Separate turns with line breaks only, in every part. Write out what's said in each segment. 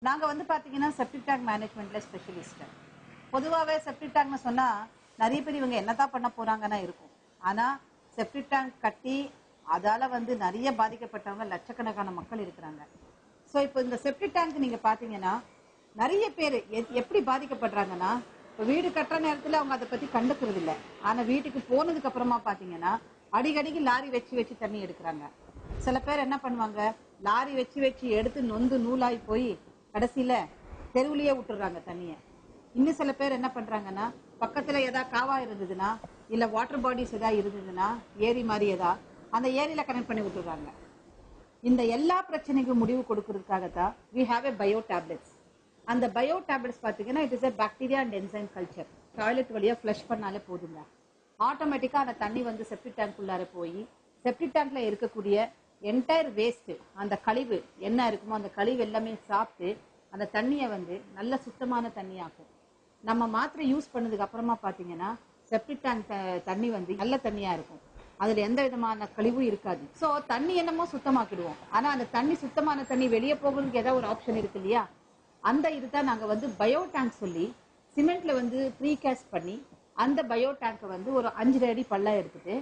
நாங்க வந்து பாத்தீங்கன்னா செப்டிக் டேங்க் மேனேஜ்மெண்ட்ல ஸ்பெஷலிஸ்ட். பொதுவாகவே செப்டிக் டேங்க்னு சொன்னா நிறைய பேர் இவங்க என்னதான் பண்ண போறாங்கன்னா இருக்கும். ஆனா செப்டிக் டேங்க் கட்டி அதால வந்து நிறைய பாதிக்கப்பட்டவங்க லட்சக்கணக்கான மக்கள் இருக்கிறாங்க. ஸோ இப்போ இந்த செப்டிக் டேங்க் நீங்க பாத்தீங்கன்னா நிறைய பேர் எப்படி பாதிக்கப்படுறாங்கன்னா, இப்போ வீடு கட்டுற நேரத்தில் அவங்க அதை பத்தி கண்டுக்கிறது இல்லை. ஆனா வீட்டுக்கு போனதுக்கு அப்புறமா பாத்தீங்கன்னா அடிக்கடிக்கு லாரி வச்சு வச்சு தண்ணி எடுக்கிறாங்க. சில பேர் என்ன பண்ணுவாங்க, லாரி வச்சு வச்சு எடுத்து நொந்து நூலாகி போய் கடைசியில தெருவுலயே விட்டுறாங்க தண்ணிய. இன்னும் சில பேர் என்ன பண்றாங்கன்னா, பக்கத்துல ஏதாவது காவா இருந்ததுன்னா இல்ல வாட்டர் பாடிஸ் ஏதாவது இருந்ததுன்னா ஏரி மாதிரி ஏதாவது அந்த ஏரியில கனெக்ட் பண்ணி விட்டுறாங்க. இந்த எல்லா பிரச்சனைக்கும் முடிவு கொடுக்கறதுக்காகத்தான் we have a bio tablets. அந்த பயோ டேப்லெட்ஸ் பாத்தீங்கன்னா it is a bacteria and enzyme culture. Toilet வழியா ஃப்ளஷ் பண்ணாலே போதுங்க, ஆட்டோமேட்டிக்கா அந்த தண்ணி வந்து செப்டிக் டேங்க் உள்ளார போய் செப்டிக் டேங்க்ல இருக்கக்கூடிய என்டையர் வேஸ்ட், அந்த கழிவு என்ன இருக்குமோ அந்த கழிவு எல்லாமே சாப்பிட்டு அந்த தண்ணியை வந்து நல்ல சுத்தமான தண்ணி ஆகும். நம்ம மாத்திரை யூஸ் பண்ணதுக்கு அப்புறமா பாத்தீங்கன்னா செப்டிக் டேங்க் தண்ணி வந்து நல்ல தண்ணியா இருக்கும். அதுல எந்த விதமான கழிவும் இருக்காது. சோ தண்ணி என்னமோ சுத்தமாக்கிடுவோம், ஆனா அந்த தண்ணி சுத்தமான தண்ணி வெளியே போகிறதுக்கு ஏதாவது ஒரு ஆப்ஷன் இருக்கு இல்லையா? அந்த இதுதான் நாங்க வந்து பயோ டேங்க் சொல்லி சிமெண்ட்ல வந்து ப்ரீகாஸ்ட் பண்ணி அந்த பயோ டேங்கை வந்து ஒரு 5 அடி பள்ளம் எடுத்துட்டு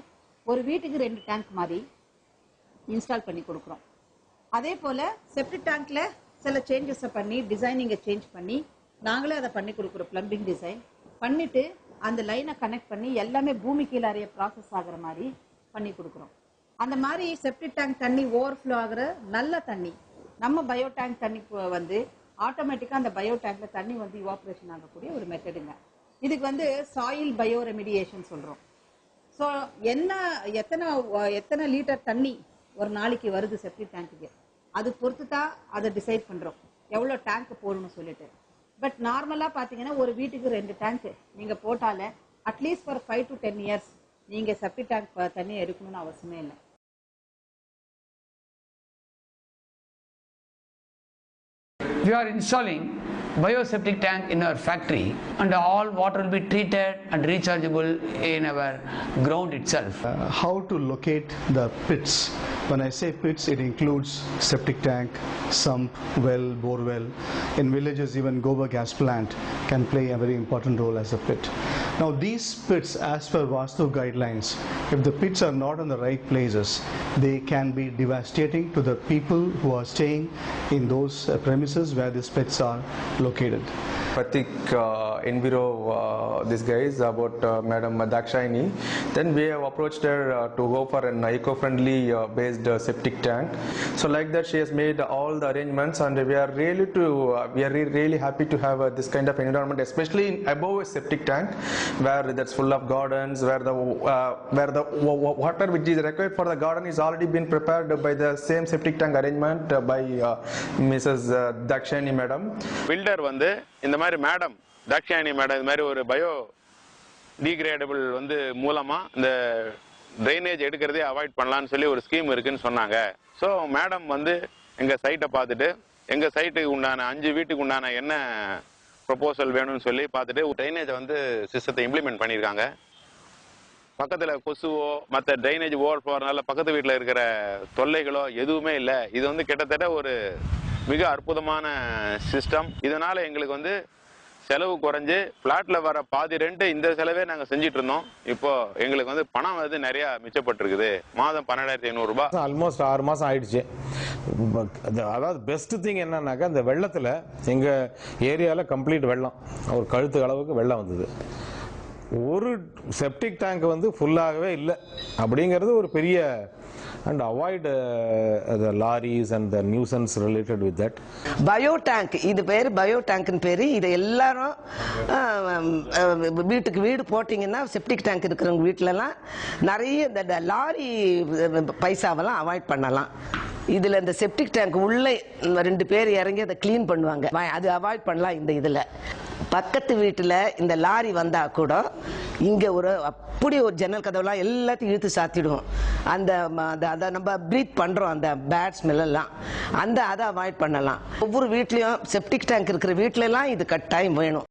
ஒரு வீட்டுக்கு 2 டேங்க் மாதிரி இன்ஸ்டால் பண்ணி கொடுக்குறோம். அதே போல செப்டிக் டேங்க்ல சில சேஞ்சஸ் பண்ணி டிசைனிங்கை சேஞ்ச் பண்ணி நாங்களே அதை பண்ணி கொடுக்குறோம். பிளம்பிங் டிசைன் பண்ணிட்டு அந்த லைனை கனெக்ட் பண்ணி எல்லாமே பூமி கீழே அறிய ப்ராசஸ் ஆகுற மாதிரி பண்ணி கொடுக்குறோம். அந்த மாதிரி செப்டிக் டேங்க் தண்ணி ஓவர்ஃப்ளோ ஆகுற நல்ல தண்ணி நம்ம பயோ டேங்க் தண்ணி வந்து ஆட்டோமேட்டிக்கா அந்த பயோ டேங்க்ல தண்ணி வந்து இவாபரேஷன் ஆகக்கூடிய ஒரு மெத்தடுங்க. இதுக்கு வந்து சாயில் பயோ ரெமிடியேஷன் சொல்றோம். ஸோ எத்தனை லிட்டர் தண்ணி ஒரு நாளைக்கு வருது செப்டிக் டேங்க்குக்கு, அது பொறுத்து தான் அதை டிசைட் பண்றோம் எவ்வளோ டேங்க் போடணும்னு சொல்லிட்டு. பட் நார்மலா பாத்தீங்கன்னா ஒரு வீட்டுக்கு 2 டேங்க் நீங்க போட்டாலே அட்லீஸ்ட் ஃபார் 5 to 10 இயர்ஸ் நீங்க செப்டிக் டேங்க் தண்ணி எடுக்கணும்னு அவசியமே இல்லை.
We are installing bioseptic tank in our factory, and all water will be treated and rechargeable in our ground itself.
How to locate the pits? When I say pits, it includes septic tank, sump, well, bore well. In villages, even gobar gas plant can play a very important role as a pit. Now these pits, as per Vastu guidelines, if the pits are not in the right places, they can be devastating to the people who are staying in those premises where these pits are located.
Pratik Enviro, this guy is about Madam Dakshayani. Then we have approached her to go for an eco-friendly based septic tank. So like that, she has made all the arrangements, and we are really happy to have this kind of environment, especially above a septic tank, where that's full of gardens, where the water which is required for the garden is already been prepared by the same septic tank arrangement by Mrs. Dakshayani Madam.
Builder வந்து இந்த மாதிரி madam Dakshayani madam இது மாதிரி ஒரு bio degradable வந்து மூலமா இந்த drainage எடுக்கிறதே அவாய்ட் பண்ணலான்னு சொல்லி ஒரு ஸ்கீம் இருக்குன்னு சொன்னாங்க. ஸோ மேடம் வந்து எங்க சைட்டை பார்த்துட்டு எங்க சைட்டுக்கு உண்டான 5 வீட்டுக்கு உண்டான என்ன ப்ரொபோசல் வேணும்னு சொல்லி பார்த்துட்டு ட்ரைனேஜை வந்து சிஸ்டத்தை இம்ப்ளிமெண்ட் பண்ணியிருக்காங்க. பக்கத்தில் கொசுவோ மற்ற ட்ரைனேஜ் ஓவர் போகிறதுனால பக்கத்து வீட்டில் இருக்கிற தொல்லைகளோ எதுவுமே இல்லை. இது வந்து கிட்டத்தட்ட ஒரு மிக அற்புதமான சிஸ்டம். இதனால எங்களுக்கு வந்து செலவு குறைஞ்சு பிளாட்ல வர பாதி ரெண்டு இந்த செலவே நாங்க செஞ்சிட்டு இருந்தோம். இப்போ எங்களுக்கு வந்து பணம் வந்து நிறைய மிச்சப்பட்டிருக்குது. மாதம் 12,500 ரூபாய்.
ஆல்மோஸ்ட் 6 மாசம் ஆயிடுச்சு. அதாவது பெஸ்ட் திங் என்னன்னாக்கா, இந்த வெள்ளத்துல எங்க ஏரியால கம்ப்ளீட் வெள்ளம், ஒரு கழுத்து அளவுக்கு வெள்ளம் வந்தது. ஒரு செப்டிக் டேங்க் வந்து ஃபுல்லாகவே இல்லை அப்படிங்கிறது ஒரு பெரிய and avoid the lorries and the nuisance related with that.
Bio tank, இது பேர் பயோ டேங்க்னு பேர். இது எல்லாரும் வீட்டுக்கு வீடு போட்டிங்கன்னா செப்டிக் டேங்க் இருக்கிறவங்க வீட்டிலலாம் நிறைய இந்த லாரி பைசாவெல்லாம் அவாய்ட் பண்ணலாம். இதில் இந்த செப்டிக் டேங்க் உள்ளே 2 பேர் இறங்கி அதை க்ளீன் பண்ணுவாங்க, அது அவாய்ட் பண்ணலாம். இந்த இதில் பக்கத்து வீட்டில் இந்த லாரி வந்தால் கூட இங்கே அப்படி ஒரு ஜன்னல் கதவுலாம் எல்லாத்தையும் இழுத்து சாத்திடுவோம். அதை நம்ம ப்ரீத் பண்ணுறோம், அந்த பேட் ஸ்மெல்லாம் அதை அவாய்ட் பண்ணலாம். ஒவ்வொரு வீட்லேயும் செப்டிக் டேங்க் இருக்கிற வீட்டிலலாம் இது கட்டாயம் வேணும்.